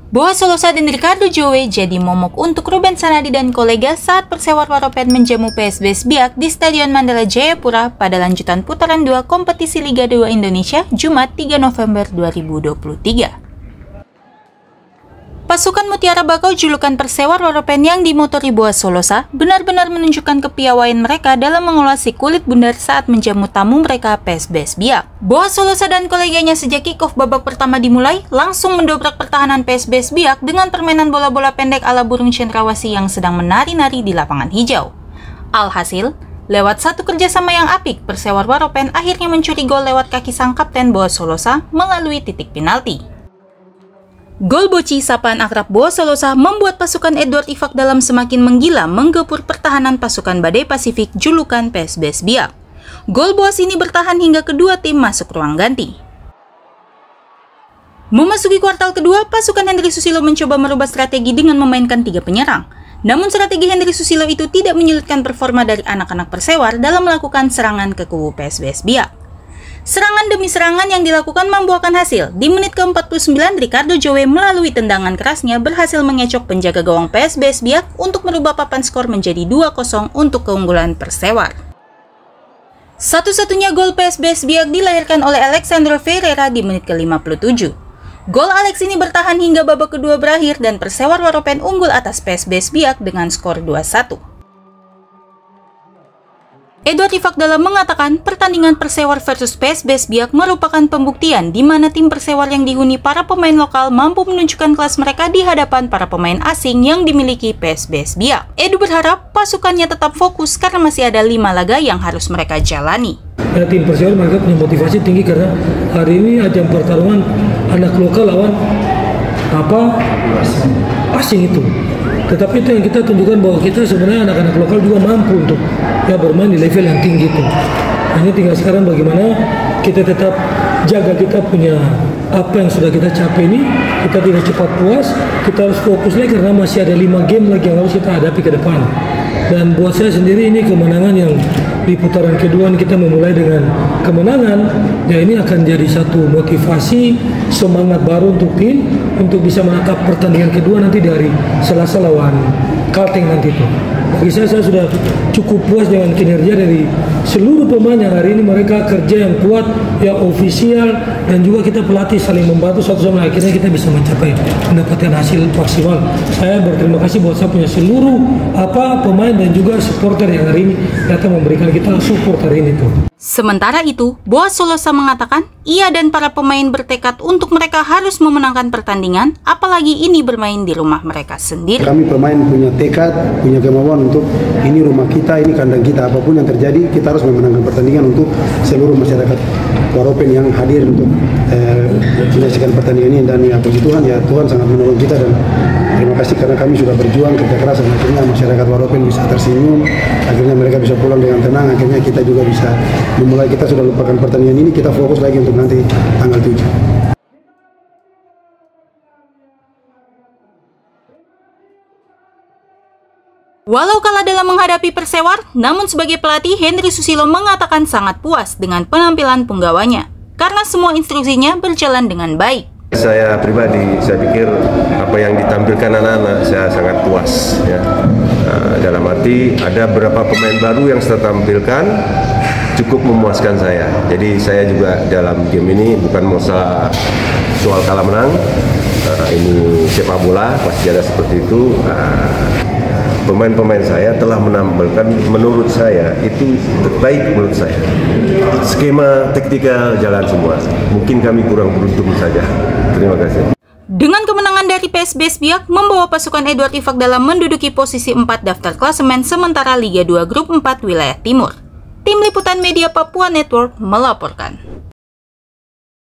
Boa Solosa dan Ricardo Joe jadi momok untuk Ruben Sanadi dan kolega saat Persewar Waropen menjamu PSBS Biak di Stadion Mandala Jayapura pada lanjutan putaran 2 kompetisi Liga 2 Indonesia Jumat 3 November 2023. Pasukan Mutiara Bakau julukan Persewar Waropen yang dimotori Boa Solosa benar-benar menunjukkan kepiawaian mereka dalam mengolah si kulit bundar saat menjamu tamu mereka PSBS Biak. Boa Solosa dan koleganya sejak kick-off babak pertama dimulai langsung mendobrak pertahanan PSBS Biak dengan permainan bola-bola pendek ala burung cendrawasih yang sedang menari-nari di lapangan hijau. Alhasil, lewat satu kerjasama yang apik, Persewar Waropen akhirnya mencuri gol lewat kaki sang kapten Boa Solosa melalui titik penalti. Gol boci sapaan akrab Boa Solosa membuat pasukan Edward Ifak Dalam semakin menggila menggepur pertahanan pasukan Badai Pasifik julukan PSBS Biak. Gol boas ini bertahan hingga kedua tim masuk ruang ganti. Memasuki kuartal kedua, pasukan Hendry Susilo mencoba merubah strategi dengan memainkan 3 penyerang. Namun strategi Hendry Susilo itu tidak menyulitkan performa dari anak-anak Persewar dalam melakukan serangan ke kubu PSBS Biak. Serangan demi serangan yang dilakukan membuahkan hasil. Di menit ke-49, Ricardo Joe melalui tendangan kerasnya berhasil mengecok penjaga gawang PSBS Biak untuk merubah papan skor menjadi 2-0 untuk keunggulan Persewar. Satu-satunya gol PSBS Biak dilahirkan oleh Alexandro Ferreira di menit ke-57. Gol Alex ini bertahan hingga babak kedua berakhir dan Persewar Waropen unggul atas PSBS Biak dengan skor 2-1. Edward Ifak Dalam mengatakan pertandingan Persewar versus PSBS Biak merupakan pembuktian di mana tim Persewar yang dihuni para pemain lokal mampu menunjukkan kelas mereka di hadapan para pemain asing yang dimiliki PSBS Biak. Edu berharap pasukannya tetap fokus karena masih ada 5 laga yang harus mereka jalani. Tim Persewar mereka punya motivasi tinggi karena hari ini ajang pertarungan anak lokal lawan asing itu. Tetapi itu yang kita tunjukkan bahwa kita sebenarnya anak-anak lokal juga mampu untuk bermain di level yang tinggi itu. Hanya tinggal sekarang bagaimana kita tetap jaga kita punya apa yang sudah kita capai ini, kita tidak cepat puas, kita harus fokus lagi karena masih ada 5 game lagi yang harus kita hadapi ke depan. Dan buat saya sendiri ini kemenangan yang di putaran kedua kita memulai dengan kemenangan, ya ini akan jadi satu motivasi, semangat baru untuk tim untuk bisa menatap pertandingan kedua nanti di hari Selasa lawan Kalteng nanti itu. Bagi saya sudah cukup puas dengan kinerja dari seluruh pemain yang hari ini mereka kerja yang kuat, yang ofisial, dan juga kita pelatih saling membantu satu sama lain. Akhirnya kita bisa mencapai mendapatkan hasil maksimal. Saya berterima kasih buat saya punya seluruh pemain dan juga supporter yang hari ini datang memberikan kita support hari ini tuh. Sementara itu, Boa Solosa mengatakan ia dan para pemain bertekad untuk mereka harus memenangkan pertandingan, apalagi ini bermain di rumah mereka sendiri. Kami pemain punya tekad, punya kemauan untuk ini rumah kita, ini kandang kita, apapun yang terjadi kita harus memenangkan pertandingan untuk seluruh masyarakat Waropen yang hadir untuk menyaksikan pertandingan ini. Dan ya puji Tuhan, ya Tuhan sangat menolong kita dan terima kasih karena kami sudah berjuang kerja keras dan akhirnya masyarakat Waropen bisa tersenyum, akhirnya mereka bisa pulang dengan tenang, akhirnya kita juga bisa memulai, kita sudah lupakan pertandingan ini, kita fokus lagi untuk nanti tanggal 7. Walau kalah dalam menghadapi Persewar, namun sebagai pelatih Hendry Susilo mengatakan sangat puas dengan penampilan punggawanya karena semua instruksinya berjalan dengan baik. Saya pribadi, saya pikir apa yang ditampilkan anak-anak saya sangat puas ya. Dalam arti ada beberapa pemain baru yang saya tampilkan cukup memuaskan saya. Jadi saya juga dalam game ini bukan masalah soal kalah menang, ini sepak bola pasti ada seperti itu. Pemain-pemain saya telah menampilkan menurut saya itu terbaik menurut saya. Skema taktikal jalan semua. Mungkin kami kurang beruntung saja. Terima kasih. Dengan kemenangan dari PSBS Biak membawa pasukan Edward Ifak Dalam menduduki posisi 4 daftar klasemen sementara Liga 2 Grup 4 Wilayah Timur. Tim Liputan Media Papua Network melaporkan.